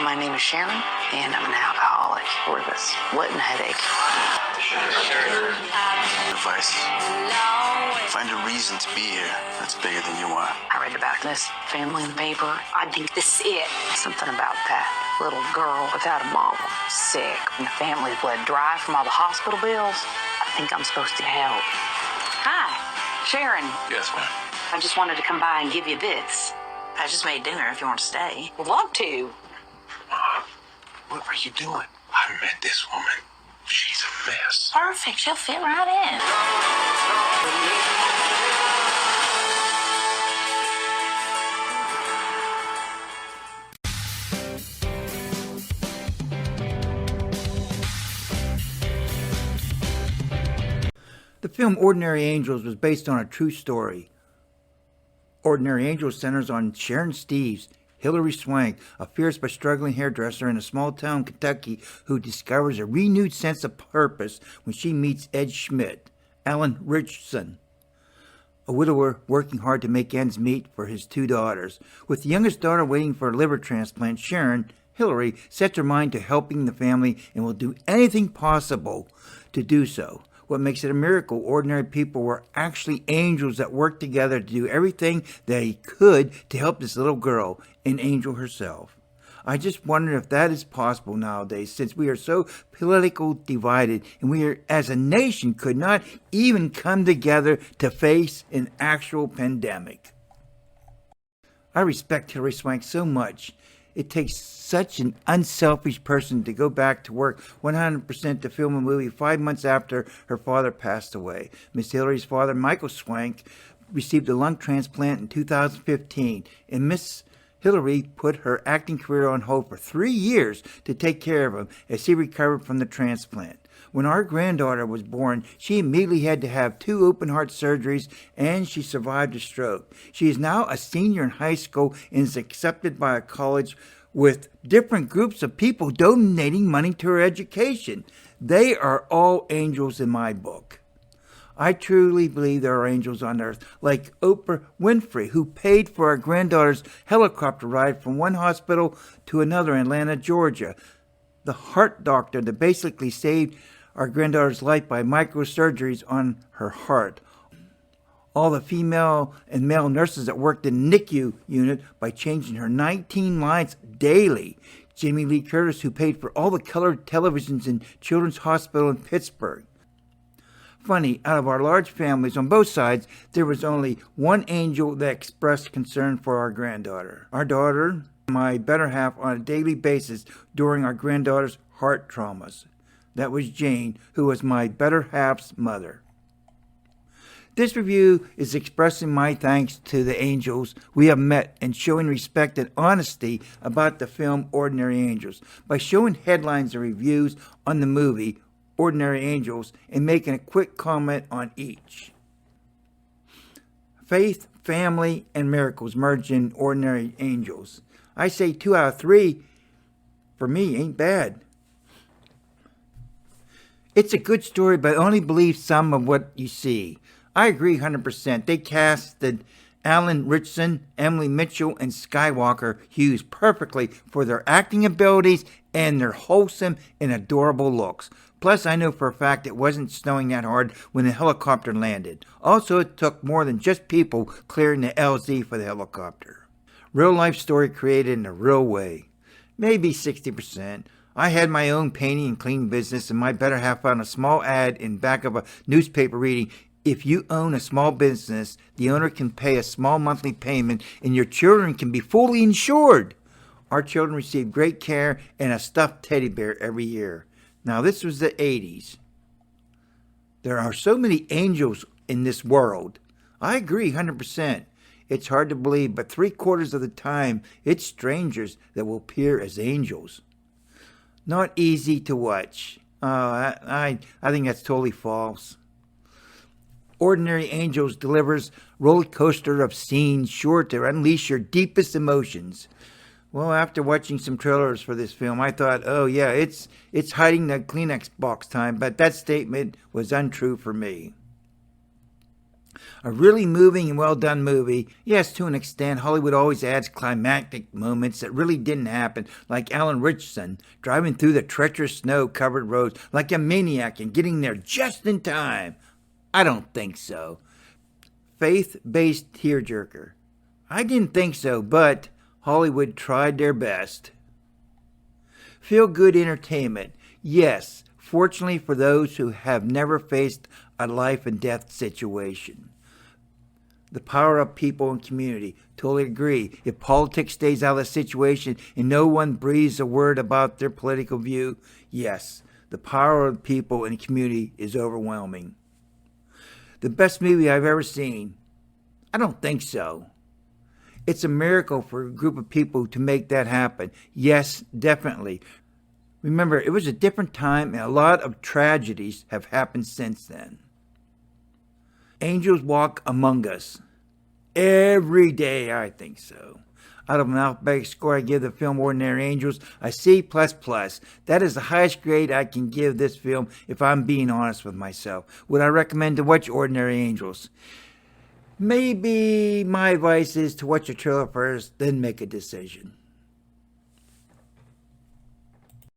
My name is Sharon, and I'm an alcoholic with a splitting headache. Advice. Find a reason to be here that's bigger than you are. I read about this family in the paper. I think this is it. Something about that little girl without a mom, sick, and the family's bled dry from all the hospital bills. I think I'm supposed to help. Hi, Sharon. Yes, ma'am. I just wanted to come by and give you this. I just made dinner if you want to stay. Would love to. What are you doing? I met this woman. She's a mess. Perfect. She'll fit right in. The film Ordinary Angels was based on a true story. Ordinary Angels centers on Sharon Steves, Hilary Swank, a fierce but struggling hairdresser in a small town in Kentucky who discovers a renewed sense of purpose when she meets Ed Schmidt, Alan Richardson, a widower working hard to make ends meet for his two daughters. With the youngest daughter waiting for a liver transplant, Sharon, Hilary, sets her mind to helping the family and will do anything possible to do so. What makes it a miracle, ordinary people were actually angels that worked together to do everything they could to help this little girl, an angel herself. I just wonder if that is possible nowadays, since we are so politically divided and we are, as a nation could not even come together to face an actual pandemic. I respect Hilary Swank so much. It takes such an unselfish person to go back to work 100% to film a movie 5 months after her father passed away. Miss Hilary's father, Michael Swank, received a lung transplant in 2015, and Miss Hilary put her acting career on hold for 3 years to take care of him as he recovered from the transplant. When our granddaughter was born, she immediately had to have 2 open-heart surgeries, and she survived a stroke. She is now a senior in high school and is accepted by a college with different groups of people donating money to her education. They are all angels in my book. I truly believe there are angels on earth, like Oprah Winfrey, who paid for our granddaughter's helicopter ride from one hospital to another in Atlanta, Georgia. The heart doctor that basically saved our granddaughter's life by microsurgeries on her heart. All the female and male nurses that worked in the NICU unit by changing her 19 lines daily. Jamie Lee Curtis, who paid for all the colored televisions in Children's Hospital in Pittsburgh. Funny, out of our large families on both sides, there was only one angel that expressed concern for our granddaughter. Our daughter, my better half, on a daily basis during our granddaughter's heart traumas. That was Jane, who was my better half's mother. This review is expressing my thanks to the angels we have met and showing respect and honesty about the film Ordinary Angels by showing headlines and reviews on the movie Ordinary Angels and making a quick comment on each. Faith, family, and miracles merge in Ordinary Angels. I say 2 out of 3 for me ain't bad. It's a good story, but only believe some of what you see. I agree 100%. They casted Alan Richardson, Emily Mitchell, and Skywalker Hughes perfectly for their acting abilities and their wholesome and adorable looks. Plus, I know for a fact it wasn't snowing that hard when the helicopter landed. Also, it took more than just people clearing the LZ for the helicopter. Real life story created in a real way. Maybe 60%. I had my own painting and cleaning business, and my better half found a small ad in back of a newspaper reading, "If you own a small business, the owner can pay a small monthly payment and your children can be fully insured." Our children received great care and a stuffed teddy bear every year. Now, this was the 80s. There are so many angels in this world. I agree 100%. It's hard to believe, but 3/4 of the time, it's strangers that will appear as angels. Not easy to watch. I think that's totally false. Ordinary Angels delivers roller coaster of scenes sure to unleash your deepest emotions. Well, after watching some trailers for this film, I thought, oh yeah, it's hiding the Kleenex box time, but that statement was untrue for me. A really moving and well done movie. Yes, to an extent, Hollywood always adds climactic moments that really didn't happen, like Alan Richardson driving through the treacherous snow-covered roads like a maniac and getting there just in time. I don't think so. Faith-based tearjerker. I didn't think so, but Hollywood tried their best. Feel-good entertainment. Yes, fortunately for those who have never faced a life and death situation. The power of people and community. Totally agree. If politics stays out of the situation and no one breathes a word about their political view, yes, the power of people and community is overwhelming. The best movie I've ever seen? I don't think so. It's a miracle for a group of people to make that happen. Yes, definitely. Remember, it was a different time and a lot of tragedies have happened since then. Angels walk among us. Every day, I think so. Out of an alphabetic score, I give the film Ordinary Angels a C++. That is the highest grade I can give this film if I'm being honest with myself. Would I recommend to watch Ordinary Angels? Maybe my advice is to watch the trailer first, then make a decision.